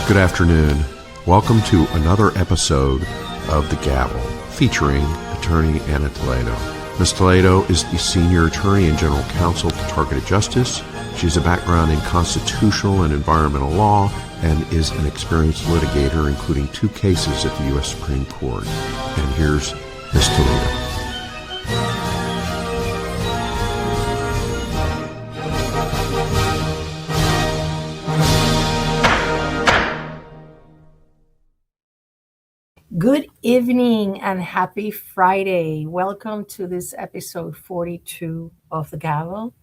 Good afternoon. Welcome to another episode of The Gavel, featuring attorney Ana Toledo. Ms. Toledo is the senior attorney and general counsel for Targeted Justice. She has a background in constitutional and environmental law and is an experienced litigator, including 2 cases at the U.S. Supreme Court. And here's Ms. Toledo. Good evening and happy Friday. Welcome to this episode 42 of The Gavel,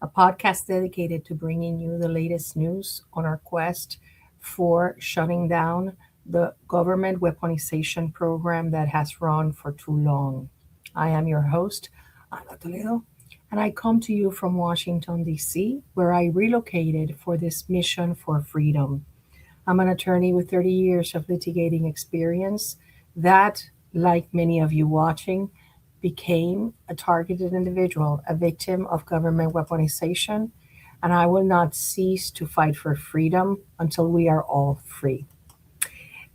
a podcast dedicated to bringing you the latest news on our quest for shutting down the government weaponization program that has run for too long. I am your host, Ana Toledo, and I come to you from Washington, D.C., where I relocated for this mission for freedom. I'm an attorney with 30 years of litigating experience that, like many of you watching, became a targeted individual, a victim of government weaponization, and I will not cease to fight for freedom until we are all free.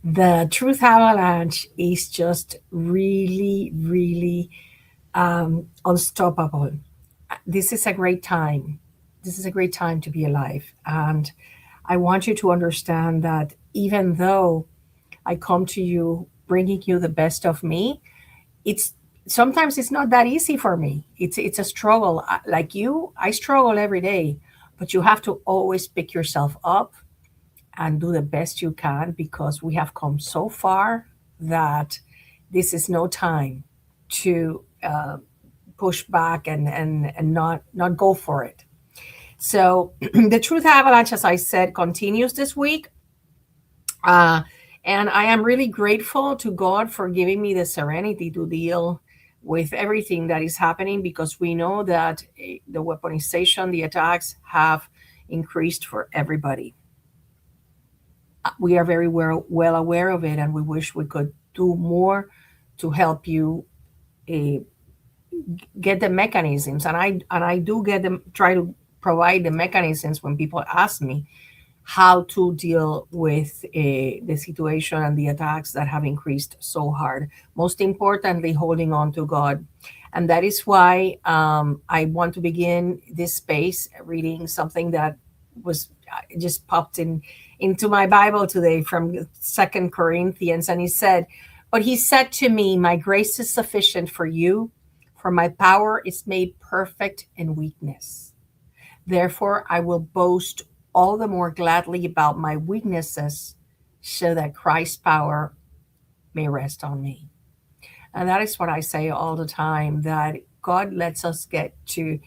The truth avalanche is just really unstoppable. This is a great time. This is a great time to be alive. And I want you to understand that even though I come to you bringing you the best of me, sometimes it's not that easy for me. It's a struggle. Like you, I struggle every day, but you have to always pick yourself up and do the best you can, because we have come so far that this is no time to push back and not go for it. So the Truth Avalanche, as I said, continues this week. And I am really grateful to God for giving me the serenity to deal with everything that is happening, because we know that the weaponization, the attacks have increased for everybody. We are very well aware of it, and we wish we could do more to help you get the mechanisms. And I do get them, try to provide the mechanisms when people ask me how to deal with the situation and the attacks that have increased so hard. Most importantly, holding on to God. And that is why I want to begin this space reading something that was just popped into my Bible today from 2 Corinthians. And he said, "But he said to me, my grace is sufficient for you, for my power is made perfect in weakness. Therefore, I will boast all the more gladly about my weaknesses, so that Christ's power may rest on me." And that is what I say all the time, that God lets us get to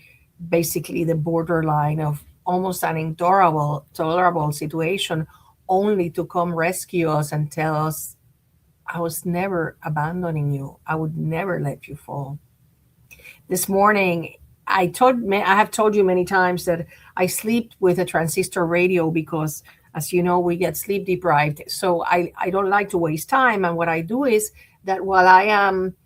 basically the borderline of almost an intolerable situation, only to come rescue us and tell us, "I was never abandoning you. I would never let you fall." This morning, I have told you many times that I sleep with a transistor radio because, as you know, we get sleep deprived. So I don't like to waste time. And what I do is that while I am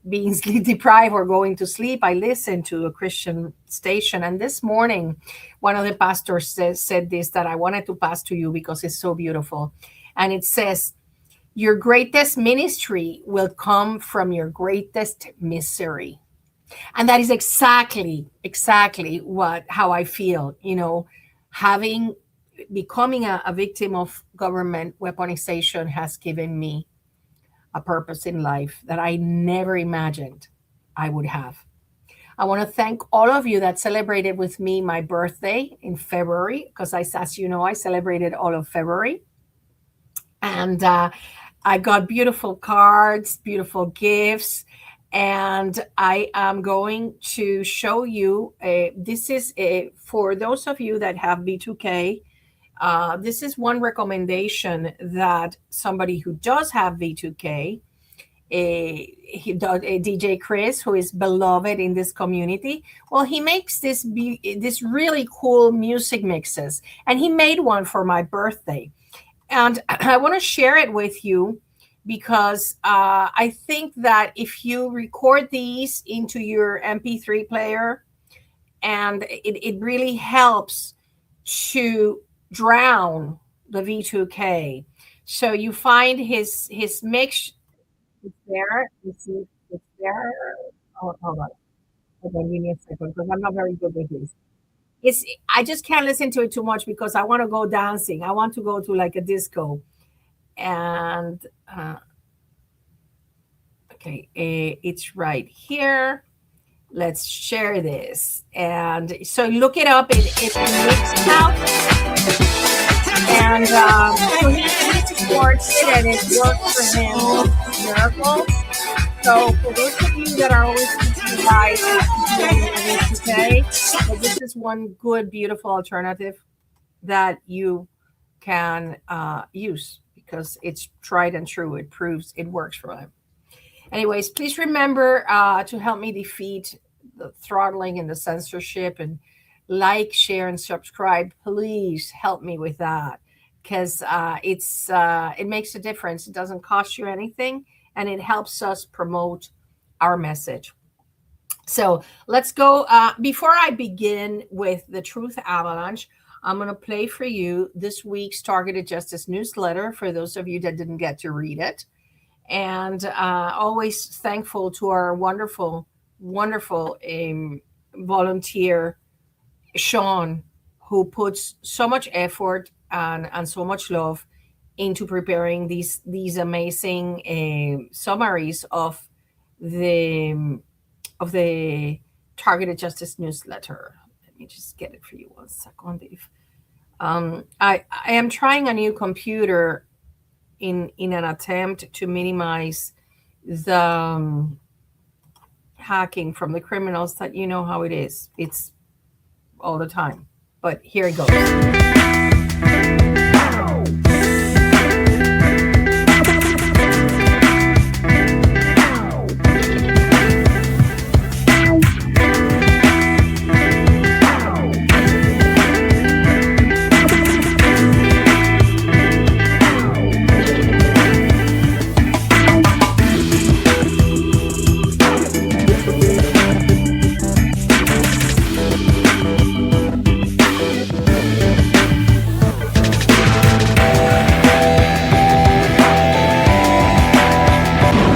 being sleep deprived or going to sleep, I listen to a Christian station. And this morning, one of the pastors said this that I wanted to pass to you because it's so beautiful. And it says, "Your greatest ministry will come from your greatest misery." And that is exactly how I feel, becoming a victim of government weaponization has given me a purpose in life that I never imagined I would have. I want to thank all of you that celebrated with me my birthday in February, because as you know, I celebrated all of February. And I got beautiful cards, beautiful gifts. And I am going to show you, this is for those of you that have V2K, this is one recommendation that somebody who does have V2K, DJ Chris, who is beloved in this community, well, he makes this really cool music mixes. And he made one for my birthday. And I want to share it with you, because I think that if you record these into your MP3 player, and it really helps to drown the V2K. So you find his mix. It's there. You see, it's there. Oh, hold on. Hold on, give me a second because I'm not very good with this. I just can't listen to it too much because I want to go dancing. I want to go to like a disco. And okay, it's right here. Let's share this. And so look it up. It's mixed out. And so he supports it and it works for him. Miracle. So for those of you that are always teaching guys today, so this is one good, beautiful alternative that you can use because it's tried and true. It proves it works for them. Anyways, please remember to help me defeat the throttling and the censorship, and like, share, and subscribe. Please help me with that because it makes a difference. It doesn't cost you anything, and it helps us promote our message. So let's go. Before I begin with the Truth Avalanche, I'm going to play for you this week's Targeted Justice newsletter for those of you that didn't get to read it. And always thankful to our wonderful volunteer, Sean, who puts so much effort and so much love into preparing these amazing summaries of the Targeted Justice newsletter. Let me just get it for you 1 second, Dave. I am trying a new computer in an attempt to minimize the hacking from the criminals. That you know how it is. It's all the time. But here it goes.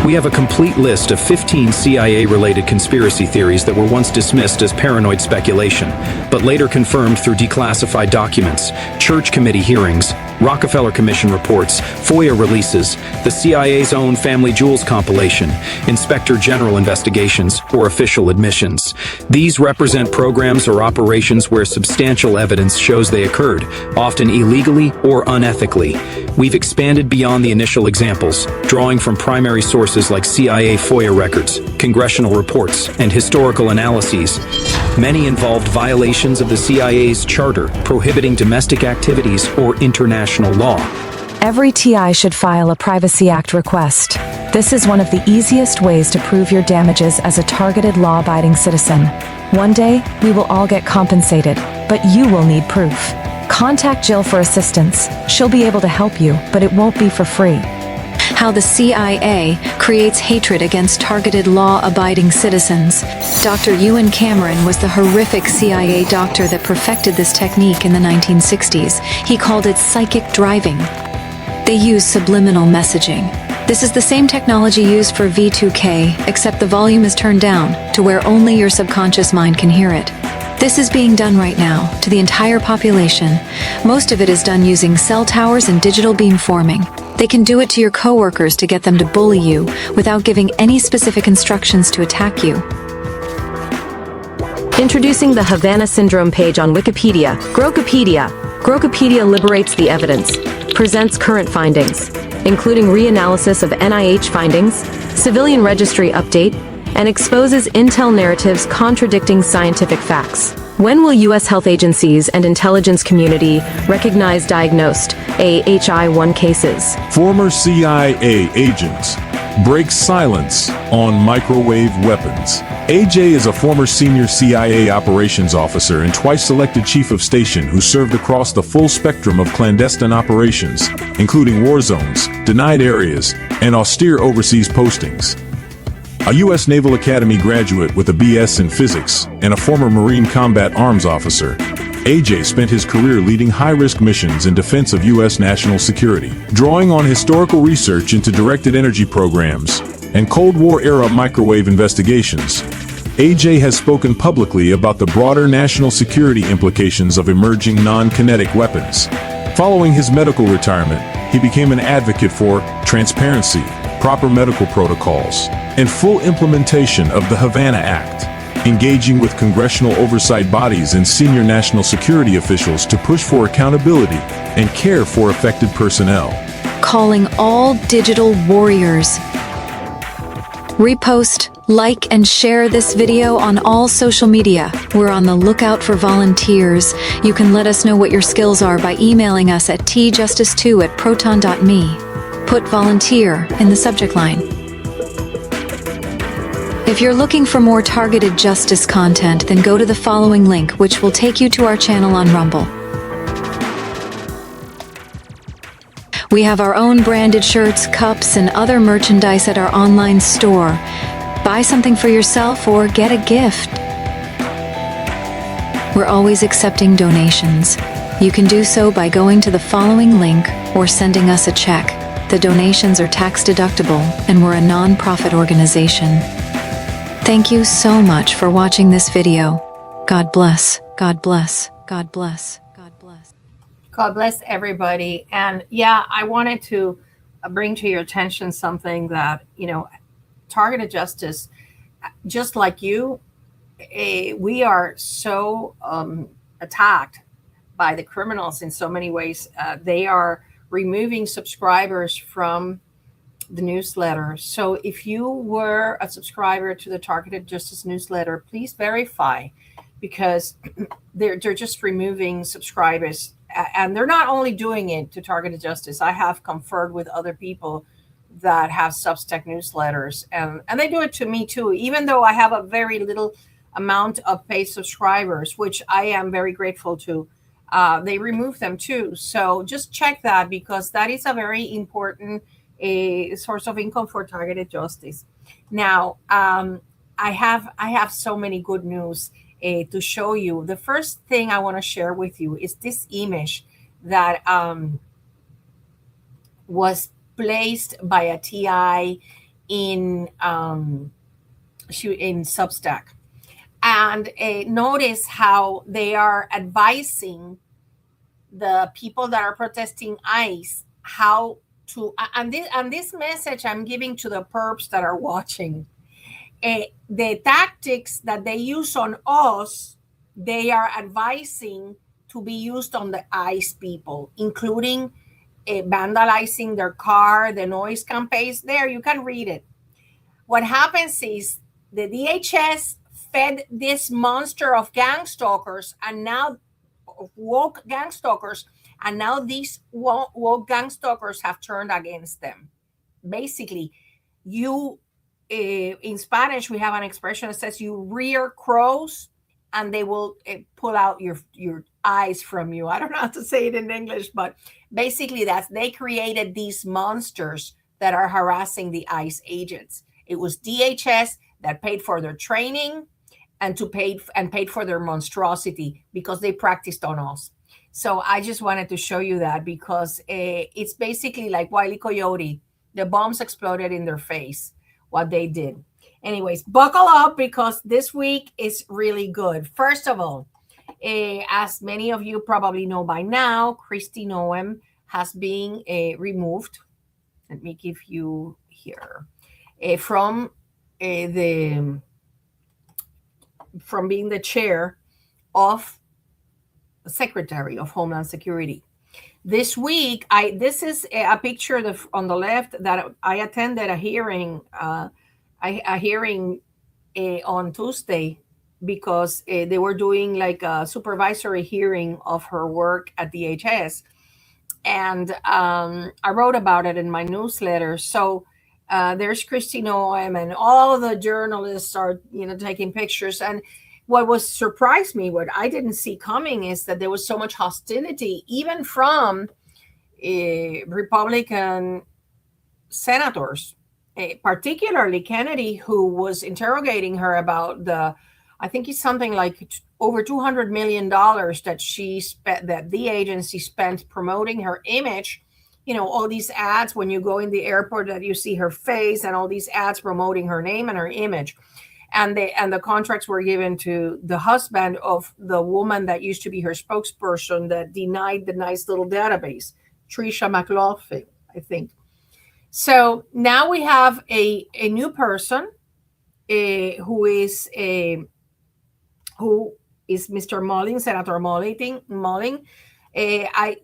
We have a complete list of 15 CIA-related conspiracy theories that were once dismissed as paranoid speculation, but later confirmed through declassified documents, church committee hearings, Rockefeller Commission reports, FOIA releases, the CIA's own Family Jewels compilation, Inspector General investigations, or official admissions. These represent programs or operations where substantial evidence shows they occurred, often illegally or unethically. We've expanded beyond the initial examples, drawing from primary sources like CIA FOIA records, congressional reports, and historical analyses. Many involved violations of the CIA's charter prohibiting domestic activities or international law. Every TI should file a Privacy Act request. This is one of the easiest ways to prove your damages as a targeted law-abiding citizen. One day, we will all get compensated, but you will need proof. Contact Jill for assistance. She'll be able to help you, but it won't be for free. How the CIA creates hatred against targeted law-abiding citizens. Dr. Ewan Cameron was the horrific CIA doctor that perfected this technique in the 1960s. He called it psychic driving. They use subliminal messaging. This is the same technology used for V2K, except the volume is turned down to where only your subconscious mind can hear it. This is being done right now to the entire population. Most of it is done using cell towers and digital beamforming. They can do it to your coworkers to get them to bully you without giving any specific instructions to attack you. Introducing the Havana Syndrome page on Wikipedia. Grokopedia. Grokopedia liberates the evidence, presents current findings, including reanalysis of NIH findings, civilian registry update, and exposes intel narratives contradicting scientific facts. When will U.S. health agencies and intelligence community recognize diagnosed AHI-1 cases? Former CIA agents break silence on microwave weapons. AJ is a former senior CIA operations officer and twice selected chief of station who served across the full spectrum of clandestine operations, including war zones, denied areas, and austere overseas postings. A U.S. Naval Academy graduate with a BS in physics and a former Marine Combat Arms officer, AJ spent his career leading high-risk missions in defense of U.S. national security, drawing on historical research into directed energy programs and Cold War-era microwave investigations. AJ has spoken publicly about the broader national security implications of emerging non-kinetic weapons. Following his medical retirement, he became an advocate for transparency, proper medical protocols, and full implementation of the Havana Act, engaging with congressional oversight bodies and senior national security officials to push for accountability and care for affected personnel. Calling all digital warriors. Repost, like, and share this video on all social media. We're on the lookout for volunteers. You can let us know what your skills are by emailing us at tjustice2@proton.me. Put volunteer in the subject line. If you're looking for more targeted justice content, then go to the following link, which will take you to our channel on Rumble. We have our own branded shirts, cups, and other merchandise at our online store. Buy something for yourself or get a gift. We're always accepting donations. You can do so by going to the following link or sending us a check. The donations are tax deductible, and we're a non-profit organization. Thank you so much for watching this video. God bless. God bless. God bless. God bless. God bless everybody. And yeah, I wanted to bring to your attention something that, targeted justice, just like you, we are so attacked by the criminals in so many ways. They are removing subscribers from the newsletter. So if you were a subscriber to the Targeted Justice newsletter, please verify, because they're just removing subscribers. And they're not only doing it to Targeted Justice. I have conferred with other people that have Substack newsletters, and they do it to me too, even though I have a very little amount of paid subscribers, which I am very grateful to. They remove them too. So just check that, because that is a very important source of income for Targeted Justice. Now, I have so many good news to show you. The first thing I want to share with you is this image that was placed by a TI in Substack. And notice how they are advising the people that are protesting ICE how to, and this message I'm giving to the perps that are watching. The tactics that they use on us, they are advising to be used on the ICE people, including vandalizing their car, the noise campaigns. There, you can read it. What happens is the DHS fed this monster of gang stalkers, and now woke gang stalkers, and now these woke gang stalkers have turned against them. Basically, you in Spanish, we have an expression that says you rear crows and they will pull out your eyes from you. I don't know how to say it in English, but basically they created these monsters that are harassing the ICE agents. It was DHS that paid for their training and paid for their monstrosity, because they practiced on us. So I just wanted to show you that, because it's basically like Wile E. Coyote. The bombs exploded in their face, what they did. Anyways, buckle up, because this week is really good. First of all, as many of you probably know by now, Kristi Noem has been removed. Let me give you here from being the chair of Secretary of Homeland Security. This week, this is a picture on the left that I attended a hearing on Tuesday, because they were doing like a supervisory hearing of her work at DHS. And I wrote about it in my newsletter. So there's Kristi Noem, and all the journalists are, taking pictures. And what surprised me, what I didn't see coming, is that there was so much hostility, even from Republican senators, particularly Kennedy, who was interrogating her about I think it's something like over $200 million that she spent, that the agency spent promoting her image. You know, all these ads when you go in the airport that you see her face, and all these ads promoting her name and her image. And the contracts were given to the husband of the woman that used to be her spokesperson that denied the nice little database, Trisha McLaughlin, I think. So now we have a new person who is Mr. Mulling, Senator Mulling.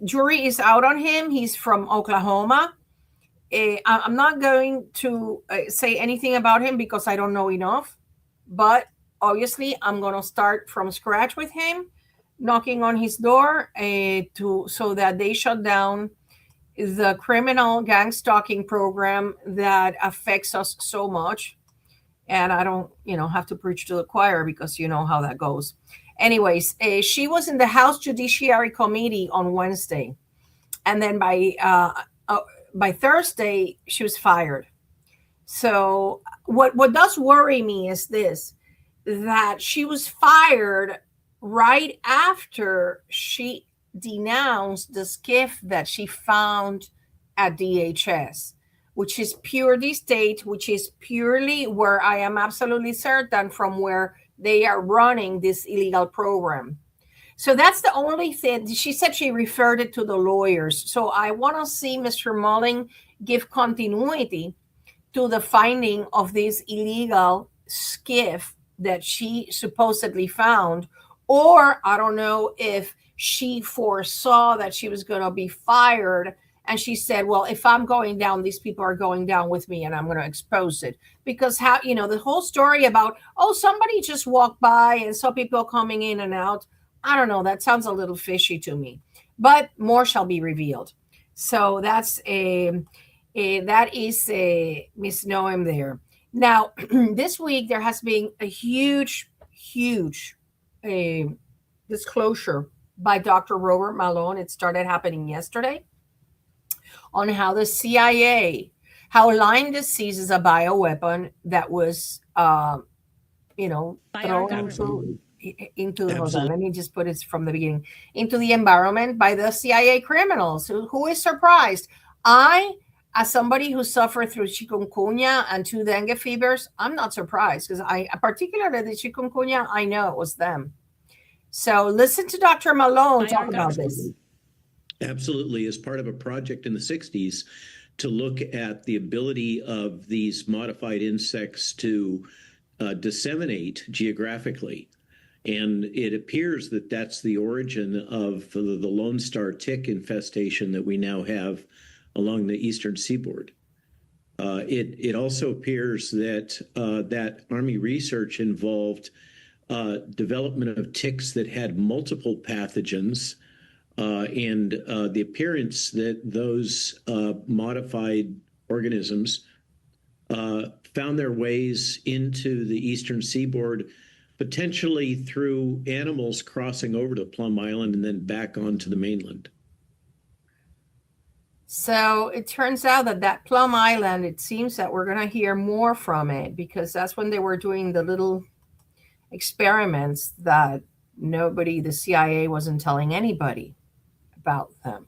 Jury is out on him. He's from Oklahoma. I'm not going to say anything about him because I don't know enough. But obviously, I'm going to start from scratch with him, knocking on his door so that they shut down the criminal gang stalking program that affects us so much. And I don't, have to preach to the choir because you know how that goes. Anyways, she was in the House Judiciary Committee on Wednesday. And then by Thursday, she was fired. So what does worry me is this, that she was fired right after she denounced the skiff that she found at DHS, which is purely state, which is purely where I am absolutely certain from where they are running this illegal program. So that's the only thing. She said she referred it to the lawyers. So I want to see Mr. Mulling give continuity to the finding of this illegal skiff that she supposedly found. Or I don't know if she foresaw that she was going to be fired. And she said, well, if I'm going down, these people are going down with me and I'm going to expose it. Because the whole story about, somebody just walked by and saw people coming in and out. I don't know. That sounds a little fishy to me, but more shall be revealed. So that is a misnomer there. Now, this week, there has been a huge disclosure by Dr. Robert Malone. It started happening yesterday on how the CIA, how Lyme disease is a bioweapon that was, thrown into let me just put it from the beginning, into the environment by the CIA criminals. Who is surprised? I, as somebody who suffered through chikungunya and 2 dengue fevers, I'm not surprised because particularly the chikungunya, I know it was them. So listen to Dr. Malone talk about this. Absolutely. As part of a project in the 60s to look at the ability of these modified insects to disseminate geographically. And it appears that that's the origin of the Lone Star tick infestation that we now have along the eastern seaboard. It also appears that that Army research involved development of ticks that had multiple pathogens, and the appearance that those modified organisms found their ways into the eastern seaboard, potentially through animals crossing over to Plum Island and then back onto the mainland. So it turns out that Plum Island, it seems that we're going to hear more from it because that's when they were doing the little experiments that the CIA wasn't telling anybody about them.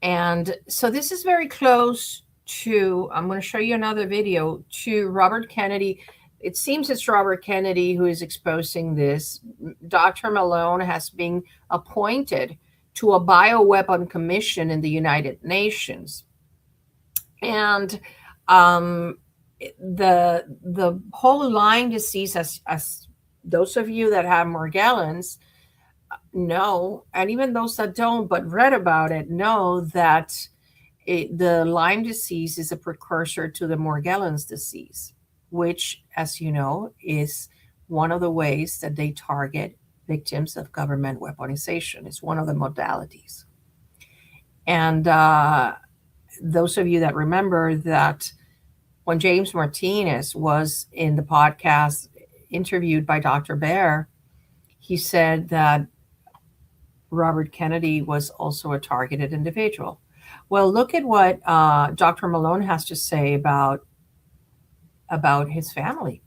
And so this is very close to, I'm going to show you another video, to Robert Kennedy. It seems it's Robert Kennedy who is exposing this. Dr. Malone has been appointed to a bioweapon commission in the United Nations. And the whole Lyme disease, as those of you that have Morgellons know, and even those that don't but read about it know that the Lyme disease is a precursor to the Morgellons disease, which, as you know, is one of the ways that they target victims of government weaponization. It's one of the modalities. And those of you that remember that when James Martinez was in the podcast interviewed by Dr. Bear, he said that Robert Kennedy was also a targeted individual. Well, look at what Dr. Malone has to say about his family.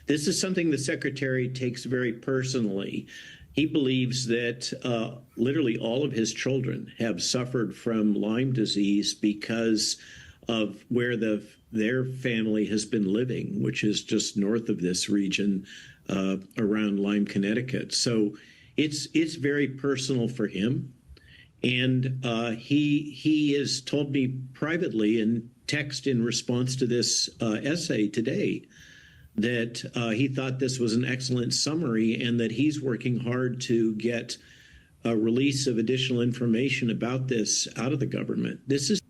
This is something the secretary takes very personally. He believes that literally all of his children have suffered from Lyme disease because of where their family has been living, which is just north of this region around Lyme, Connecticut. So it's very personal for him. And he has told me privately in text in response to this essay today that he thought this was an excellent summary and that he's working hard to get a release of additional information about this out of the government. This is.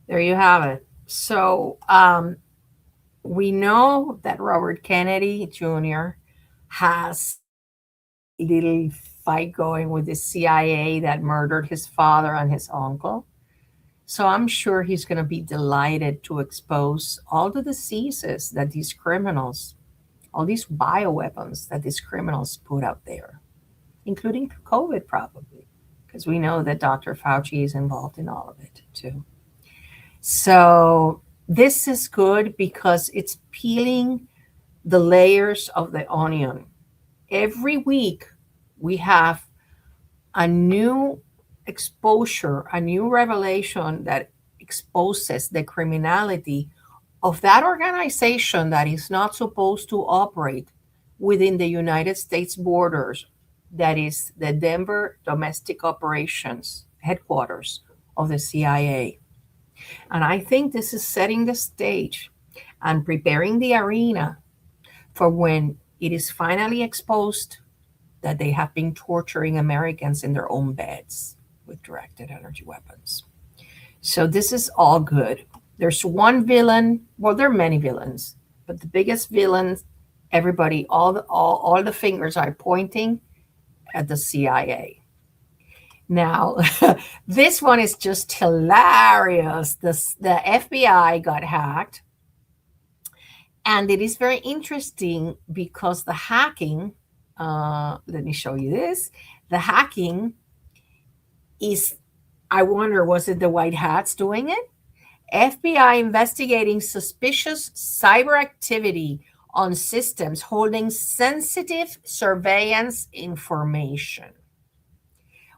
There you have it. So we know that Robert Kennedy Jr. has a little fight going with the CIA that murdered his father and his uncle. So I'm sure he's going to be delighted to expose all the diseases that these criminals, all these bioweapons that these criminals put out there, including COVID probably, because we know that Dr. Fauci is involved in all of it too. So this is good because it's peeling the layers of the onion. Every week we have a new exposure, a new revelation that exposes the criminality of that organization that is not supposed to operate within the United States borders, that is the Denver Domestic Operations headquarters of the CIA. And I think this is setting the stage and preparing the arena for when it is finally exposed that they have been torturing Americans in their own beds with directed energy weapons. So this is all good. There's one villain. Well, there are many villains, but the biggest villain, everybody, all the fingers are pointing at the CIA. Now, this one is just hilarious. The FBI got hacked. And it is very interesting because the hacking, let me show you this. The hacking is, I wonder, was it the white hats doing it? FBI investigating suspicious cyber activity on systems holding sensitive surveillance information.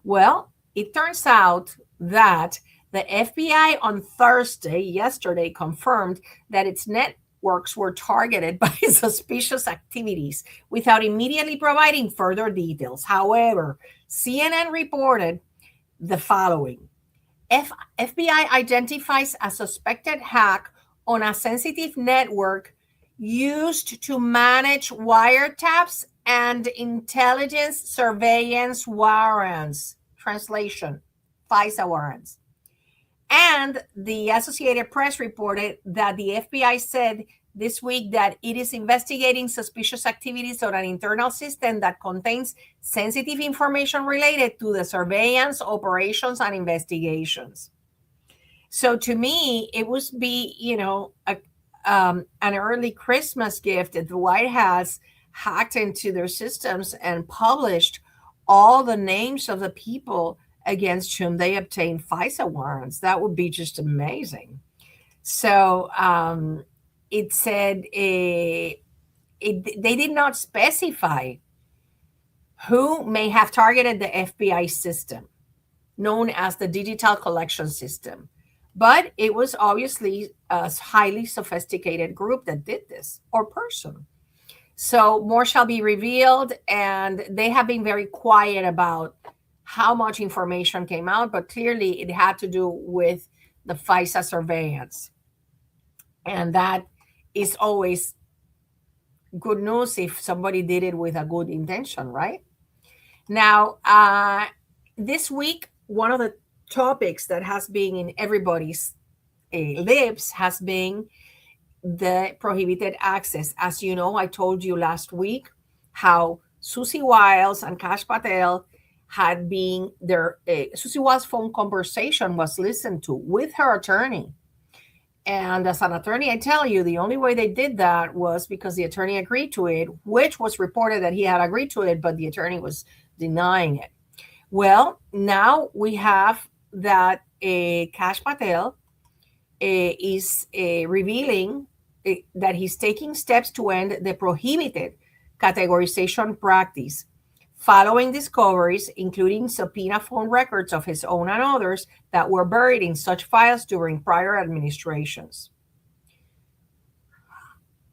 Well, it turns out that the FBI on Thursday, yesterday, confirmed that its networks were targeted by suspicious activities without immediately providing further details. However, CNN reported the following. FBI identifies a suspected hack on a sensitive network used to manage wiretaps and intelligence surveillance warrants. Translation, FISA warrants. And the Associated Press reported that the FBI said this week that it is investigating suspicious activities on an internal system that contains sensitive information related to the surveillance, operations, and investigations. So to me, it would be, an early Christmas gift that the White House hacked into their systems and published all the names of the people against whom they obtained FISA warrants. That would be just amazing. So it said they did not specify who may have targeted the FBI system, known as the Digital Collection System. But it was obviously a highly sophisticated group that did this, or person. So more shall be revealed, and they have been very quiet about how much information came out, but clearly it had to do with the FISA surveillance. And that is always good news if somebody did it with a good intention, right? Now, this week, one of the topics that has been in everybody's lips has been the prohibited access. As you know, I told you last week how Susie Wiles and Kash Patel had been there. Susie Wiles' phone conversation was listened to with her attorney. And as an attorney, I tell you, the only way they did that was because the attorney agreed to it, which was reported that he had agreed to it, but the attorney was denying it. Well, now we have that Kash Patel is revealing that he's taking steps to end the prohibited categorization practice, following discoveries, including subpoena phone records of his own and others that were buried in such files during prior administrations.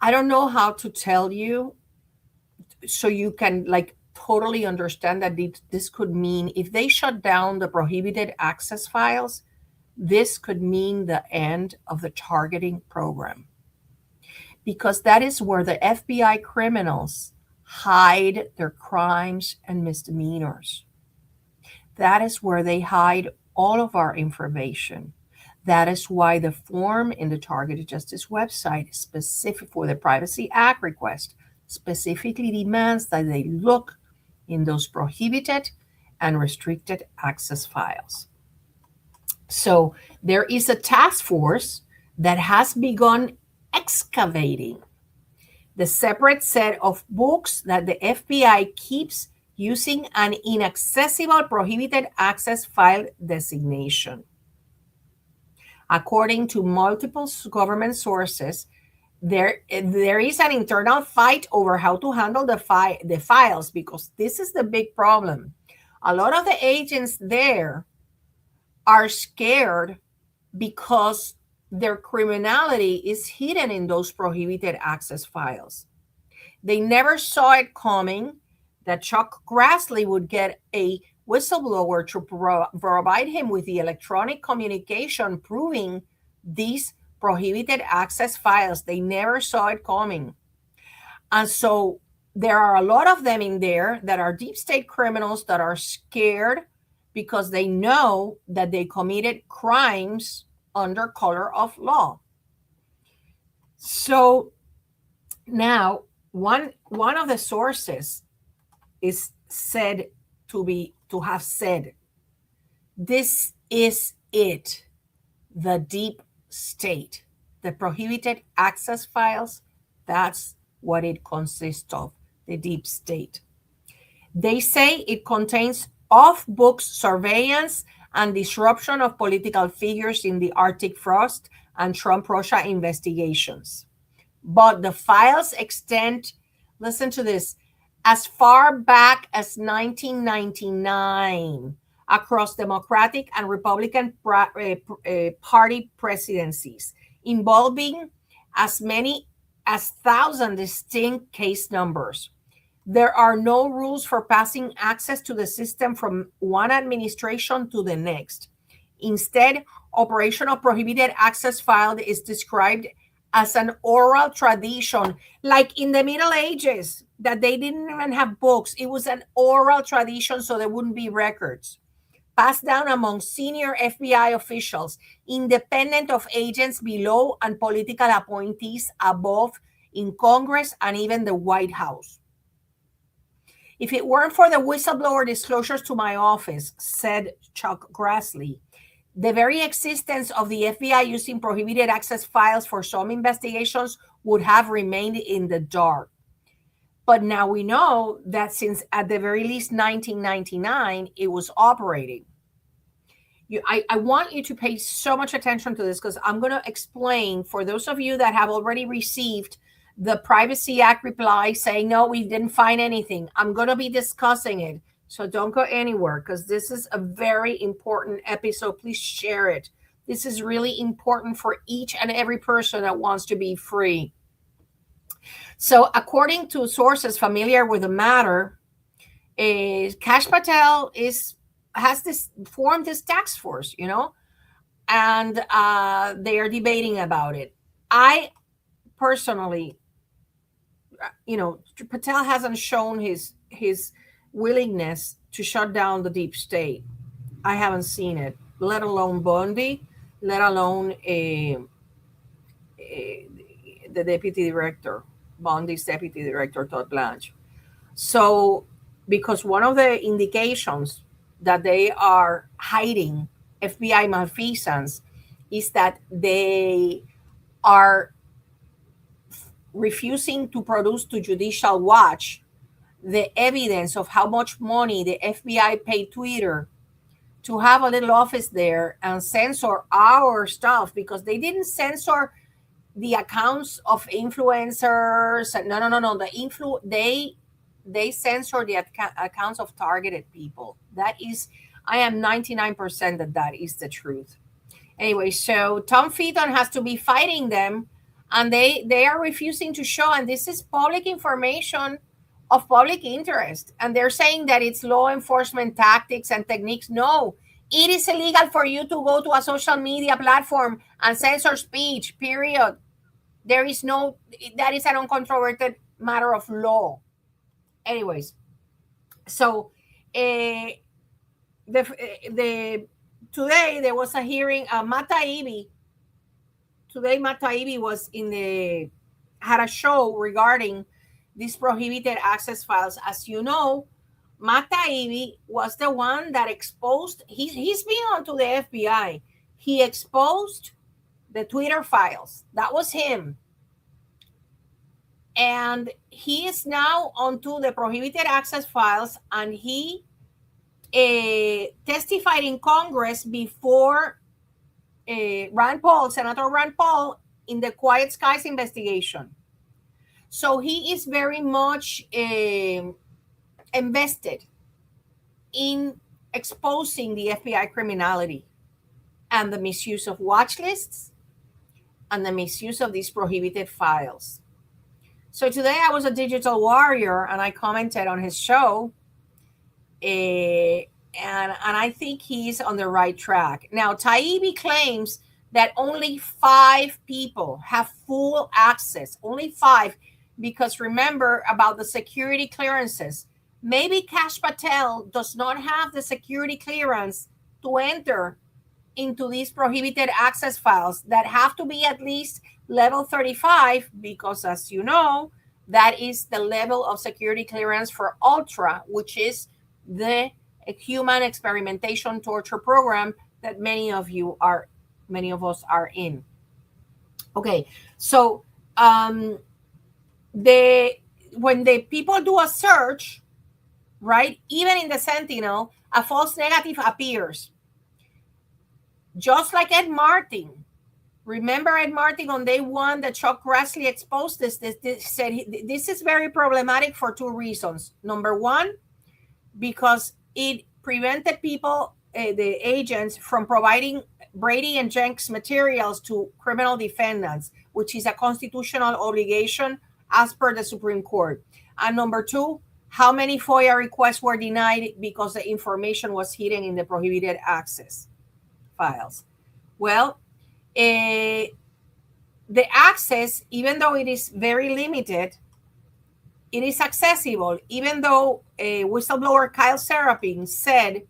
I don't know how to tell you so you can totally understand that this could mean, if they shut down the prohibited access files, this could mean the end of the targeting program. Because that is where the FBI criminals hide their crimes and misdemeanors. That is where they hide all of our information. That is why the form in the Targeted Justice website, specific for the Privacy Act request, specifically demands that they look in those prohibited and restricted access files. So there is a task force that has begun excavating the separate set of books that the FBI keeps using an inaccessible prohibited access file designation. According to multiple government sources, there is an internal fight over how to handle the files, because this is the big problem. A lot of the agents there are scared because their criminality is hidden in those prohibited access files. They never saw it coming that Chuck Grassley would get a whistleblower to provide him with the electronic communication proving these prohibited access files. They never saw it coming. And so there are a lot of them in there that are deep state criminals that are scared because they know that they committed crimes under color of law. So now one of the sources is said to have said, this is it, the deep state, the prohibited access files, that's what it consists of, the deep state. They say it contains off-books surveillance and disruption of political figures in the Arctic frost and Trump-Russia investigations. But the files extend, listen to this, as far back as 1999 across Democratic and Republican party presidencies, involving as many as 1,000 distinct case numbers. There are no rules for passing access to the system from one administration to the next. Instead, Operation of Prohibited Access File is described as an oral tradition, like in the Middle Ages, that they didn't even have books. It was an oral tradition, so there wouldn't be records. Passed down among senior FBI officials, independent of agents below and political appointees above in Congress and even the White House. If it weren't for the whistleblower disclosures to my office, said Chuck Grassley, the very existence of the FBI using prohibited access files for some investigations would have remained in the dark. But now we know that since at the very least 1999, it was operating. I want you to pay so much attention to this, because I'm going to explain for those of you that have already received the Privacy Act reply saying, no, we didn't find anything. I'm going to be discussing it. So don't go anywhere, because this is a very important episode. Please share it. This is really important for each and every person that wants to be free. So according to sources familiar with the matter, Kash Patel has formed this task force, and they are debating about it. I personally, Patel hasn't shown his willingness to shut down the deep state. I haven't seen it, let alone Bundy, let alone the deputy director, Bundy's deputy director, Todd Blanche. So, because one of the indications that they are hiding FBI malfeasance is that they are refusing to produce to Judicial Watch the evidence of how much money the FBI paid Twitter to have a little office there and censor our stuff, because they didn't censor the accounts of influencers. No. They censor the accounts of targeted people. That is, I am 99% that is the truth. Anyway, so Tom Featon has to be fighting them, and they are refusing to show. And this is public information of public interest, and they're saying that it's law enforcement tactics and techniques. No, it is illegal for you to go to a social media platform and censor speech. Period. There is no, that is an uncontroverted matter of law. Anyways, so the today there was a hearing. Matt Taibbi was had a show regarding these prohibited access files. As you know, Matt Taibbi was the one that exposed. He's been onto the FBI. He exposed the Twitter files. That was him. And he is now onto the prohibited access files, and he testified in Congress before Senator Rand Paul, in the Quiet Skies investigation. So he is very much invested in exposing the FBI criminality and the misuse of watch lists and the misuse of these prohibited files. So today I was a digital warrior, and I commented on his show, and I think he's on the right track. Now, Taibbi claims that only 5 people have full access, only 5, because remember about the security clearances. Maybe Kash Patel does not have the security clearance to enter into these prohibited access files that have to be at least level 35, because as you know, that is the level of security clearance for Ultra, which is the human experimentation torture program that many of us are in. Okay, so when the people do a search, right, even in the Sentinel, a false negative appears. Just like Ed Martin. Remember Ed Martin on day 1 that Chuck Grassley exposed this said this is very problematic for 2 reasons. Number 1, because it prevented people, the agents, from providing Brady and Jenks materials to criminal defendants, which is a constitutional obligation as per the Supreme Court. And number 2, how many FOIA requests were denied because the information was hidden in the prohibited access files. Well, the access, even though it is very limited, it is accessible, even though whistleblower Kyle Serapin said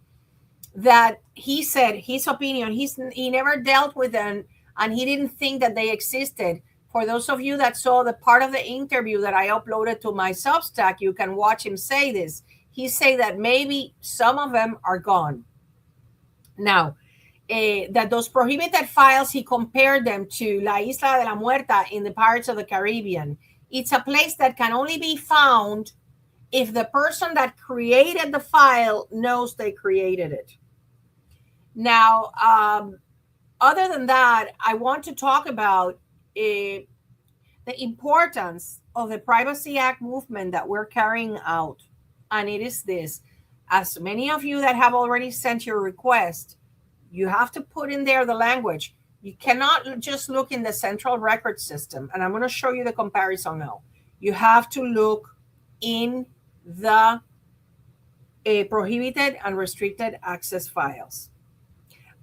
that he said his opinion, he never dealt with them, and he didn't think that they existed. For those of you that saw the part of the interview that I uploaded to my Substack, you can watch him say this. He said that maybe some of them are gone. Now, that those prohibited files, he compared them to La Isla de la Muerta in the Pirates of the Caribbean. It's a place that can only be found if the person that created the file knows they created it. Now, other than that, I want to talk about the importance of the Privacy Act movement that we're carrying out. And it is this. As many of you that have already sent your request, you have to put in there the language. You cannot just look in the central record system. And I'm going to show you the comparison now. You have to look in the prohibited and restricted access files.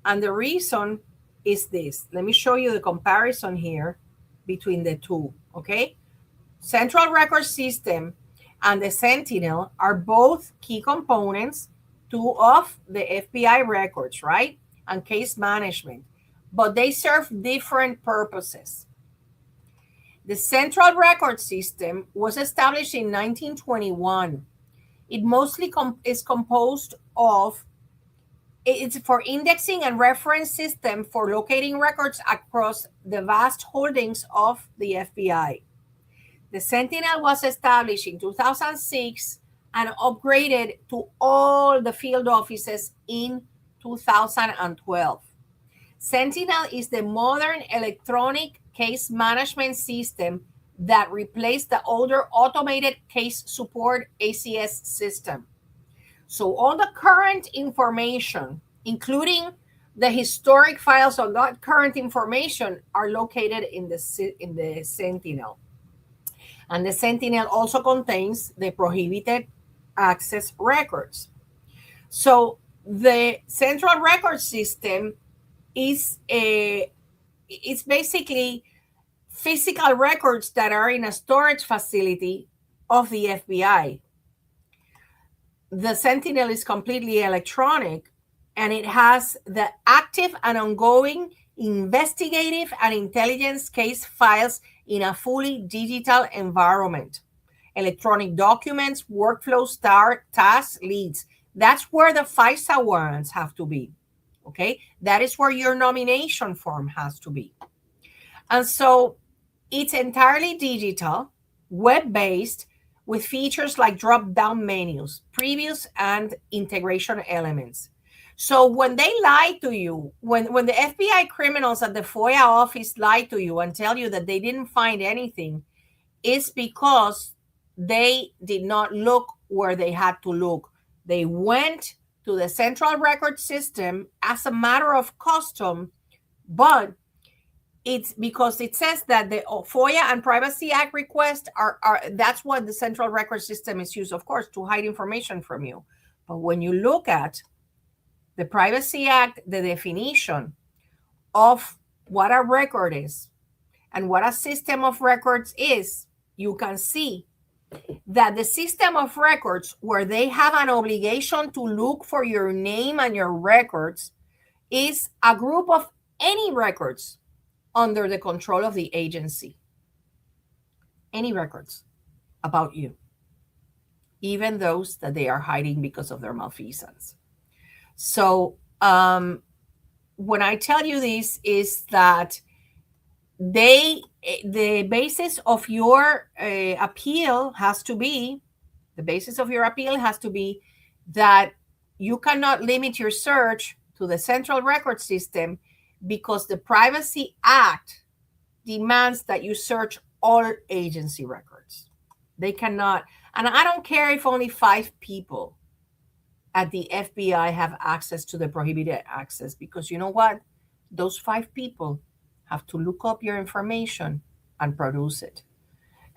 And the reason is this. Let me show you the comparison here between the two, okay? Central record system and the Sentinel are both key components of the FBI records, right? And case management, but they serve different purposes. The Central Record System was established in 1921. It mostly is composed of, it's for indexing and reference system for locating records across the vast holdings of the FBI. The Sentinel was established in 2006 and upgraded to all the field offices in 2012. Sentinel is the modern electronic case management system that replaced the older automated case support ACS system. So all the current information, including the historic files of that current information, are located in the Sentinel. And the Sentinel also contains the prohibited access records. So the central record system is it's basically physical records that are in a storage facility of the FBI. The Sentinel is completely electronic, and it has the active and ongoing investigative and intelligence case files in a fully digital environment. Electronic documents, workflows, tasks, leads. That's where the FISA warrants have to be. Okay, that is where your nomination form has to be. And so it's entirely digital, web-based, with features like drop-down menus, previews, and integration elements. So when they lie to you, when the FBI criminals at the FOIA office lie to you and tell you that they didn't find anything, it's because they did not look where they had to look. They went to the central record system as a matter of custom, but it's because it says that the FOIA and Privacy Act requests are that's what the central record system is used, of course, to hide information from you. But when you look at the Privacy Act, the definition of what a record is and what a system of records is, you can see that the system of records, where they have an obligation to look for your name and your records, is a group of any records under the control of the agency. Any records about you, even those that they are hiding because of their malfeasance. So when I tell you this, is that the basis of your appeal has to be, that you cannot limit your search to the central record system, because the Privacy Act demands that you search all agency records. They cannot, and I don't care if only 5 people at the FBI have access to the prohibited access, because you know what? Those 5 people have to look up your information and produce it.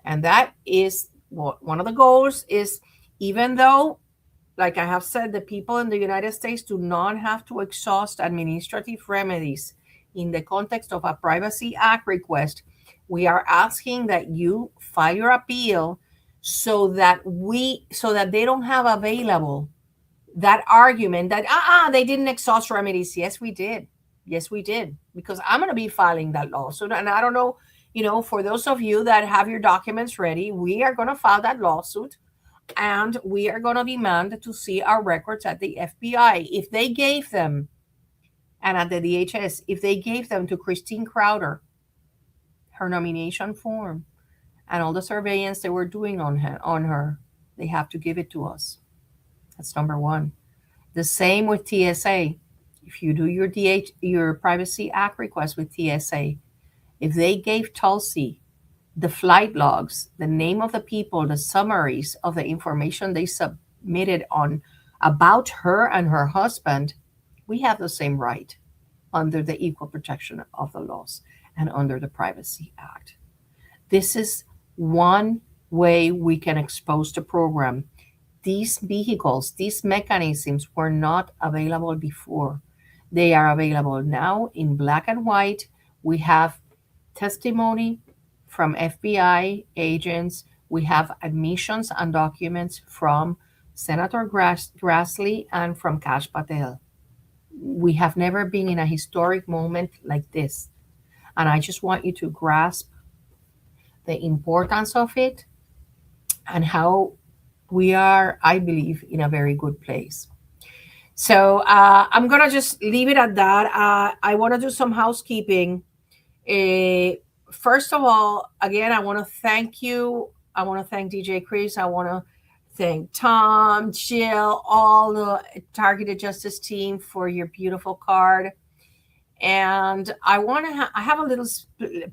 And that is what one of the goals is. Even though, like I have said, the people in the United States do not have to exhaust administrative remedies in the context of a Privacy Act request, we are asking that you file your appeal so that they don't have available that argument that they didn't exhaust remedies. Yes, we did. Because I'm going to be filing that lawsuit. And I don't know, for those of you that have your documents ready, we are going to file that lawsuit, and we are going to demand to see our records at the FBI. If they gave them, and at the DHS, if they gave them to Christine Crowder, her nomination form, and all the surveillance they were doing on her, they have to give it to us. That's number one. The same with TSA. If you do your Privacy Act request with TSA, if they gave Tulsi the flight logs, the name of the people, the summaries of the information they submitted about her and her husband, we have the same right under the Equal Protection of the Laws and under the Privacy Act. This is one way we can expose the program. These vehicles, these mechanisms were not available before. They are available now in black and white. We have testimony from FBI agents. We have admissions and documents from Senator Grassley and from Kash Patel. We have never been in a historic moment like this. And I just want you to grasp the importance of it and how we are, I believe, in a very good place. So I'm going to just leave it at that. I want to do some housekeeping. First of all, again, I want to thank you. I want to thank DJ Chris. I want to thank Tom, Jill, all the Targeted Justice team for your beautiful card. And I have a little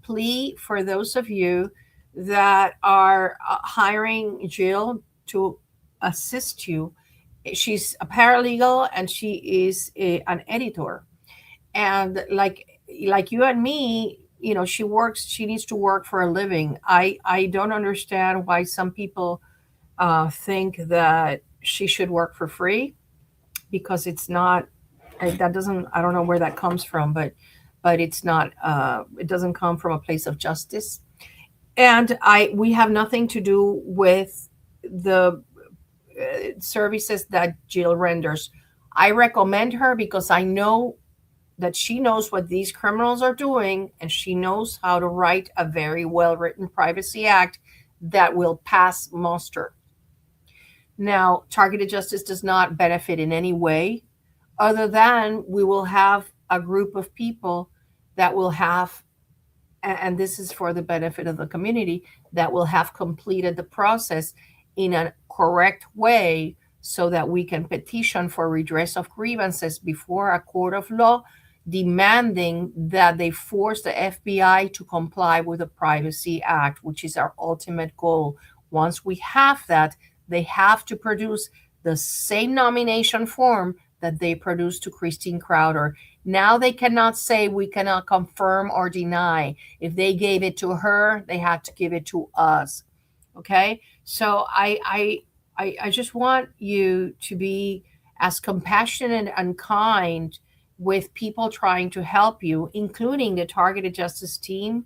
plea for those of you that are hiring Jill to assist you. She's a paralegal and she is an editor. And like you and me, she needs to work for a living. I don't understand why some people think that she should work for free, because it's not. That doesn't. I don't know where that comes from, but it's not. It doesn't come from a place of justice. And we have nothing to do with the services that Jill renders. I recommend her because I know that she knows what these criminals are doing, and she knows how to write a very well written Privacy Act that will pass muster. Now, targeted justice does not benefit in any way, other than we will have a group of people that will have, and this is for the benefit of the community, that will have completed the process in a correct way so that we can petition for redress of grievances before a court of law, demanding that they force the FBI to comply with the Privacy Act, which is our ultimate goal. Once we have that, they have to produce the same nomination form that they produced to Christine Crowder. Now they cannot say we cannot confirm or deny. If they gave it to her, they had to give it to us. Okay? So I just want you to be as compassionate and kind with people trying to help you, including the targeted justice team,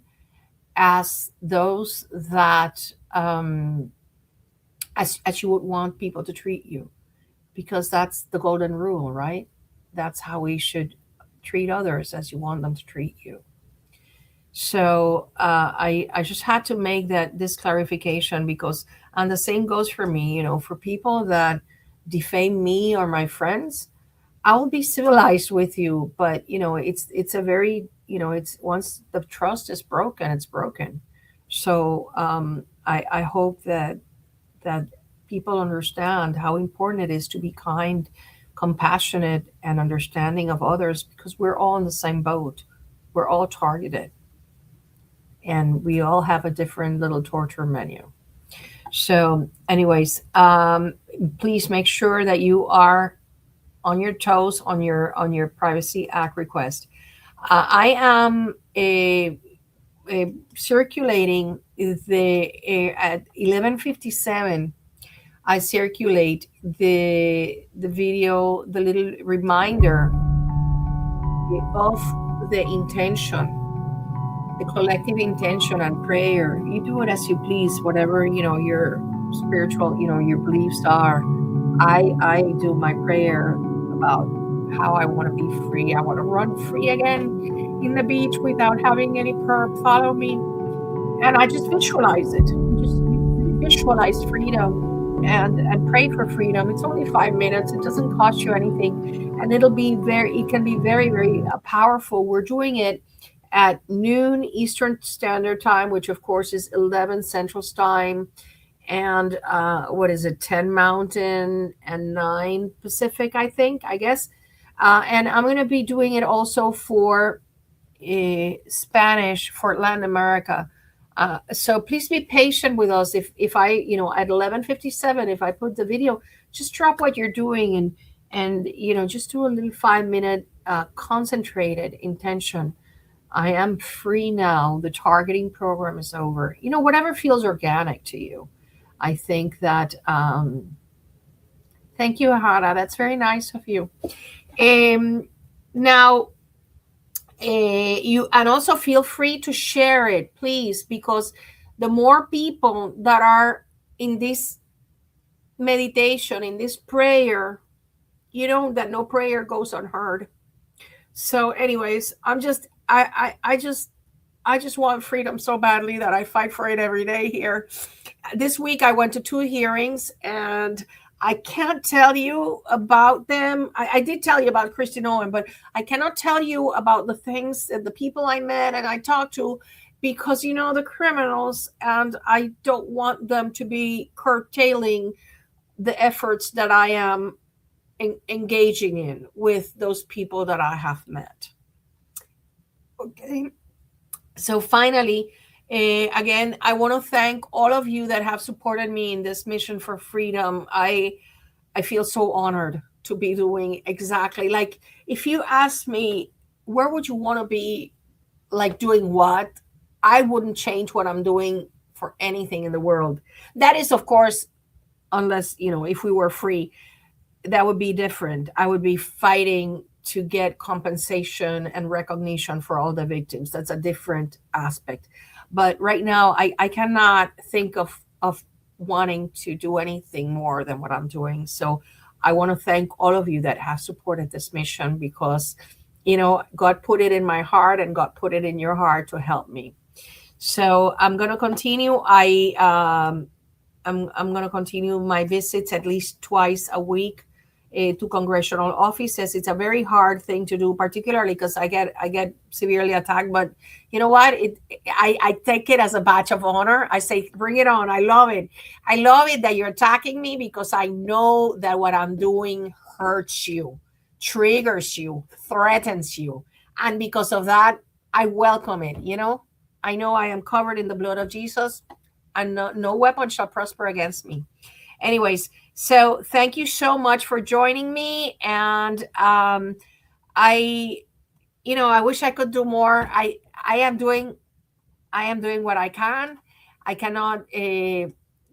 as those that as you would want people to treat you, because that's the golden rule, right? That's how we should treat others, as you want them to treat you. So I just had to make this clarification, because, and the same goes for me, for people that defame me or my friends, I will be civilized with you, but it's a very, it's, once the trust is broken, it's broken. So I hope that people understand how important it is to be kind, compassionate, and understanding of others, because we're all in the same boat. We're all targeted, and we all have a different little torture menu. So, anyways, please make sure that you are on your toes on your Privacy Act request. I am circulating at 11:57. I circulate the video, the little reminder of the intention, the collective intention and prayer. You do it as you please, whatever your spiritual, your beliefs are. I do my prayer about how I want to be free. I want to run free again in the beach without having any perp follow me, and I just visualize it. Just visualize freedom and pray for freedom. It's only 5 minutes. It doesn't cost you anything, and it can be very, very powerful. We're doing it at noon Eastern Standard Time, which of course is 11 Central Time, and 10 Mountain and 9 Pacific, I guess. And I'm going to be doing it also for Spanish for Latin America. So please be patient with us. If I, at 11:57, if I put the video, just drop what you're doing and just do a little 5-minute concentrated intention. I am free now. The targeting program is over. Whatever feels organic to you. I think that, thank you, Hara. That's very nice of you. Now, and also feel free to share it, please, because the more people that are in this meditation, in this prayer, that no prayer goes unheard. So anyways, I just want freedom so badly that I fight for it every day here. This week I went to 2 hearings, and I can't tell you about them. I did tell you about Christine Owen, but I cannot tell you about the things that the people I met and I talked to, because the criminals, and I don't want them to be curtailing the efforts that I am engaging in with those people that I have met. Okay. So finally, again, I want to thank all of you that have supported me in this mission for freedom. I feel so honored to be doing exactly like, if you ask me, where would you want to be, like doing what, I wouldn't change what I'm doing for anything in the world. That is, of course, unless, if we were free, that would be different. I would be fighting to get compensation and recognition for all the victims. That's a different aspect. But right now, I cannot think of wanting to do anything more than what I'm doing. So I want to thank all of you that have supported this mission, because, God put it in my heart and God put it in your heart to help me. So I'm going to continue. I'm going to continue my visits at least twice a week to congressional offices. It's a very hard thing to do, particularly because I get severely attacked. But you know what? I take it as a badge of honor. I say, bring it on. I love it. I love it that you're attacking me, because I know that what I'm doing hurts you, triggers you, threatens you. And because of that, I welcome it. I know I am covered in the blood of Jesus, and no weapon shall prosper against me. Anyways, so thank you so much for joining me. And I wish I could do more. I am doing what I can. I cannot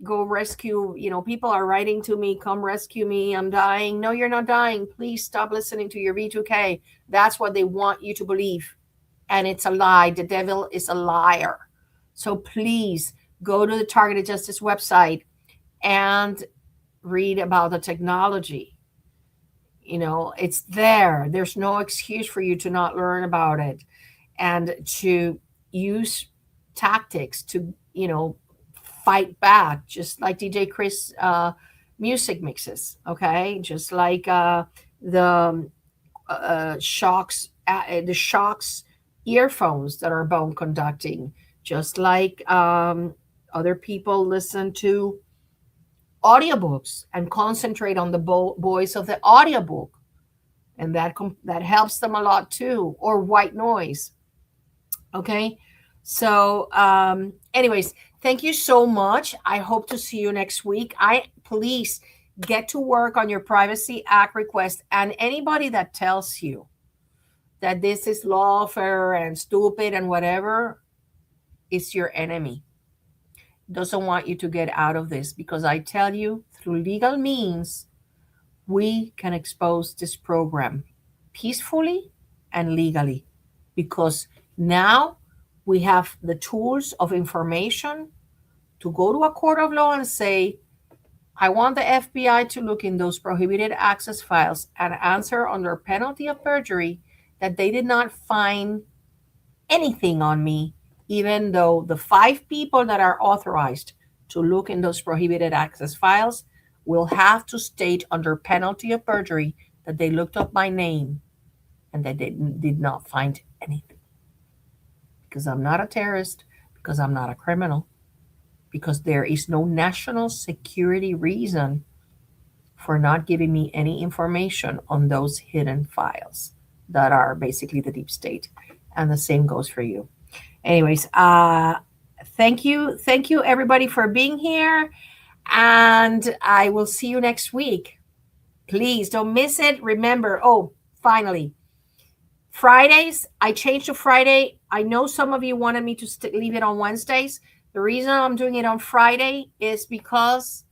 go rescue. People are writing to me, come rescue me, I'm dying. No, you're not dying. Please stop listening to your V2K. That's what they want you to believe, and it's a lie. The devil is a liar. So please go to the Targeted Justice website and read about the technology. It's there. There's no excuse for you to not learn about it, and to use tactics to, fight back, just like DJ Chris music mixes. Okay. Just like the Shocks earphones that are bone conducting, just like other people listen to audiobooks and concentrate on the voice of the audiobook, and that helps them a lot too. Or white noise. Okay. So anyways, thank you so much. I hope to see you next week. Please get to work on your Privacy Act request, and anybody that tells you that this is lawfare and stupid and whatever is your enemy. Doesn't want you to get out of this, because I tell you, through legal means, we can expose this program peacefully and legally, because now we have the tools of information to go to a court of law and say, I want the FBI to look in those prohibited access files and answer under penalty of perjury that they did not find anything on me, even though the 5 people that are authorized to look in those prohibited access files will have to state under penalty of perjury that they looked up my name and that they did not find anything. Because I'm not a terrorist, because I'm not a criminal, because there is no national security reason for not giving me any information on those hidden files that are basically the deep state. And the same goes for you. Anyways, thank you everybody for being here, and I will see you next week. Please don't miss it. Remember, finally, Fridays, I changed to Friday. I know some of you wanted me to leave it on Wednesdays. The reason I'm doing it on Friday is because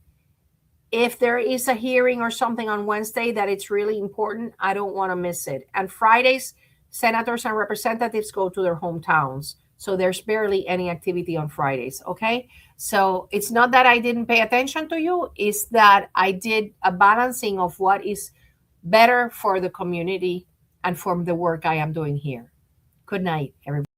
if there is a hearing or something on Wednesday that it's really important, I don't want to miss it. And Fridays, senators and representatives go to their hometowns. So there's barely any activity on Fridays, okay? So it's not that I didn't pay attention to you, it's that I did a balancing of what is better for the community and for the work I am doing here. Good night, everybody.